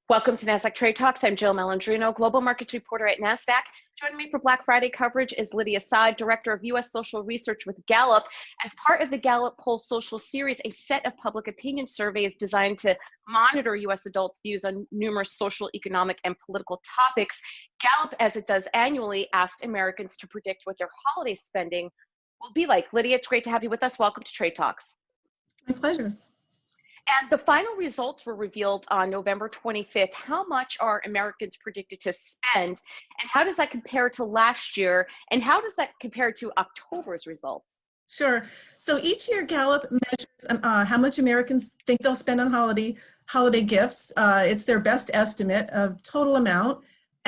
Welcome to Nasdaq Trade Talks. I'm Jill Malandrino, Global Markets Reporter at Nasdaq. Joining me for Black Friday coverage is Lydia Saad, Director of U.S. Social Research with Gallup. As part of the Gallup Poll Social Series, a set of public opinion surveys designed to monitor U.S. adults' views on numerous social, economic, and political topics. Gallup, as it does annually, asked Americans to predict what their holiday spending will be like. Lydia, it's great to have you with us. Welcome to Trade Talks. My pleasure. And the final results were revealed on November 25th. How much are Americans predicted to spend, and how does that compare to last year, and how does that compare to October's results? Sure. So each year Gallup measures how much Americans think they'll spend on holiday gifts. It's their best estimate of total amount,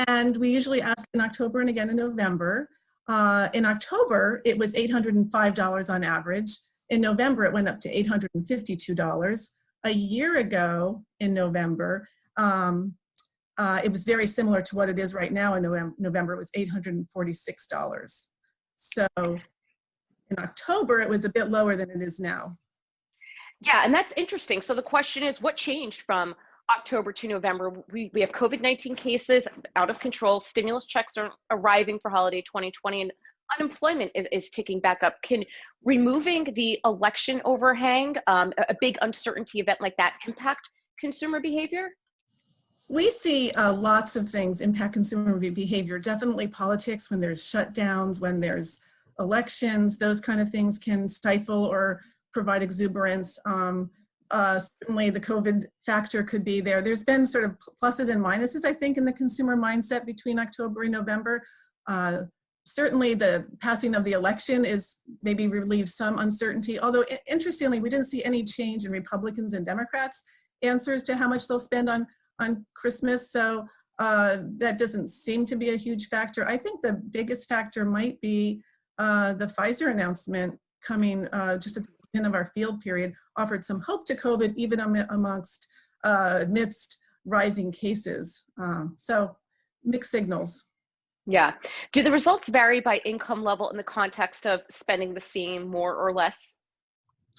and we usually ask in October and again in November. In October, it was $805 on average. In November, it went up to $852. A year ago in November, it was very similar to what it is right now in November. It was $846. So in October, it was a bit lower than it is now. Yeah, and that's interesting. So the question is, what changed from October to November? We have COVID-19 cases out of control. Stimulus checks are arriving for holiday 2020, and unemployment is ticking back up. Can removing the election overhang, a big uncertainty event like that, impact consumer behavior? We see lots of things impact consumer behavior. Definitely politics, when there's shutdowns, when there's elections, those kind of things can stifle or provide exuberance. Certainly the COVID factor could be there. There's been sort of pluses and minuses, I think, in the consumer mindset between October and November. Certainly the passing of the election is maybe relieves some uncertainty, although interestingly, we didn't see any change in Republicans and Democrats' answers to how much they'll spend on Christmas. So that doesn't seem to be a huge factor. I think the biggest factor might be the Pfizer announcement coming just at the beginning of our field period offered some hope to COVID, even amidst rising cases. So mixed signals. Yeah. Do the results vary by income level in the context of spending the same, more or less?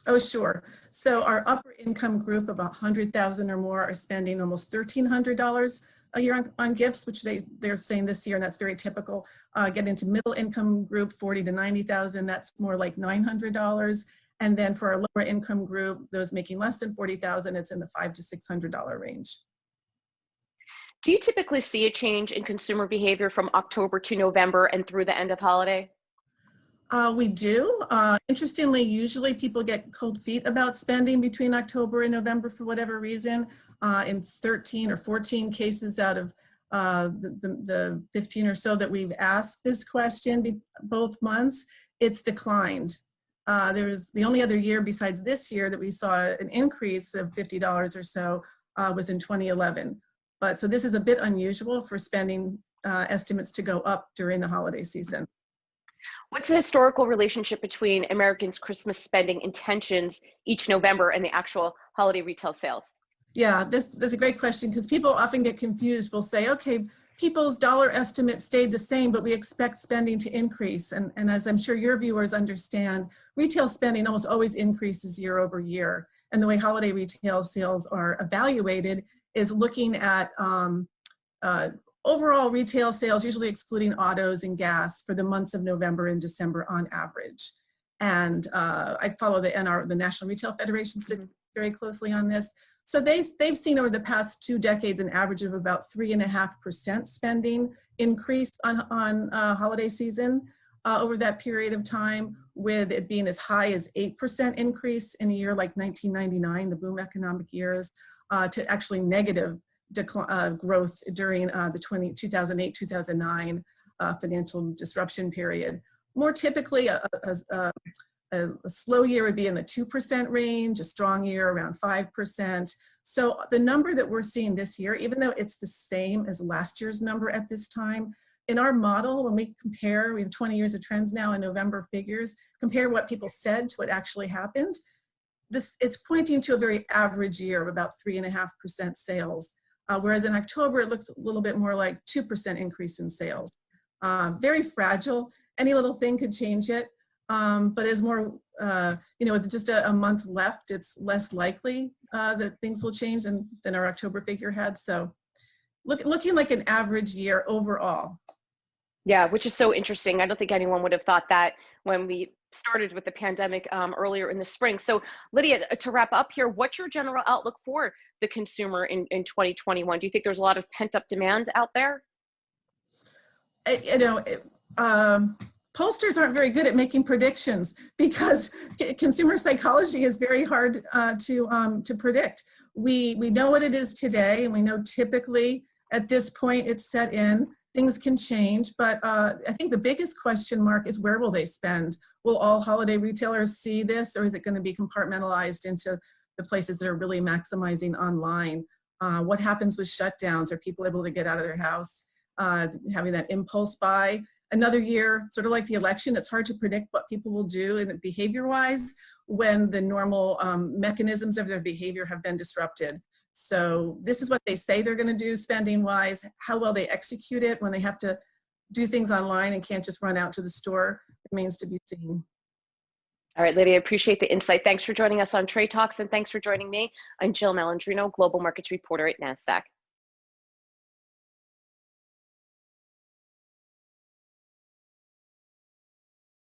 Oh, sure. So our upper income group of 100,000 or more are spending almost $1,300 a year on gifts, which they're saying this year, and that's very typical. Get into middle income group, 40 to 90,000, that's more like $900. And then for our lower income group, those making less than 40,000, it's in the $500 to $600 range. Do you typically see a change in consumer behavior from October to November and through the end of holiday? We do. Interestingly, usually people get cold feet about spending between October and November for whatever reason. In 13 or 14 cases out of the 15 or so that we've asked this question both months, it's declined. There's the only other year besides this year that we saw an increase of $50 or so was in 2011. But so this is a bit unusual for spending estimates to go up during the holiday season. What's the historical relationship between Americans' Christmas spending intentions each November and the actual holiday retail sales? Yeah, that's a great question, because people often get confused. We'll say, okay, people's dollar estimates stayed the same, but we expect spending to increase. And as I'm sure your viewers understand, retail spending almost always increases year over year. And the way holiday retail sales are evaluated is looking at overall retail sales, usually excluding autos and gas, for the months of November and December on average. And I follow the National Retail Federation statistics very closely on this. So they've seen over the past 2 decades an average of about 3.5% spending increase on holiday season over that period of time, with it being as high as 8% increase in a year like 1999, the boom economic years, to actually negative growth during the 2008-2009 financial disruption period. More typically, a slow year would be in the 2% range, a strong year around 5%. So the number that we're seeing this year, even though it's the same as last year's number at this time, in our model, when we compare, we have 20 years of trends now in November figures, compare what people said to what actually happened, it's pointing to a very average year of about 3.5% sales. Whereas in October, it looked a little bit more like 2% increase in sales. Very fragile. Any little thing could change it. But as more, with just a month left, it's less likely that things will change than our October figure had. So looking like an average year overall. Yeah, which is so interesting. I don't think anyone would have thought that when we started with the pandemic earlier in the spring. So Lydia, to wrap up here, what's your general outlook for the consumer in 2021? Do you think there's a lot of pent-up demand out there? You know, pollsters aren't very good at making predictions because consumer psychology is very hard to predict. We know what it is today, and we know typically at this point it's set in. Things can change, but I think the biggest question mark is where will they spend? Will all holiday retailers see this, or is it going to be compartmentalized into the places that are really maximizing online? What happens with shutdowns? Are people able to get out of their house? Having that impulse buy. Another year, sort of like the election, it's hard to predict what people will do in behavior-wise when the normal mechanisms of their behavior have been disrupted. So this is what they say they're going to do spending-wise. How well they execute it when they have to do things online and can't just run out to the store remains to be seen. All right, Lydia, I appreciate the insight. Thanks for joining us on Trade Talks, and thanks for joining me. I'm Jill Malandrino, Global Markets Reporter at Nasdaq.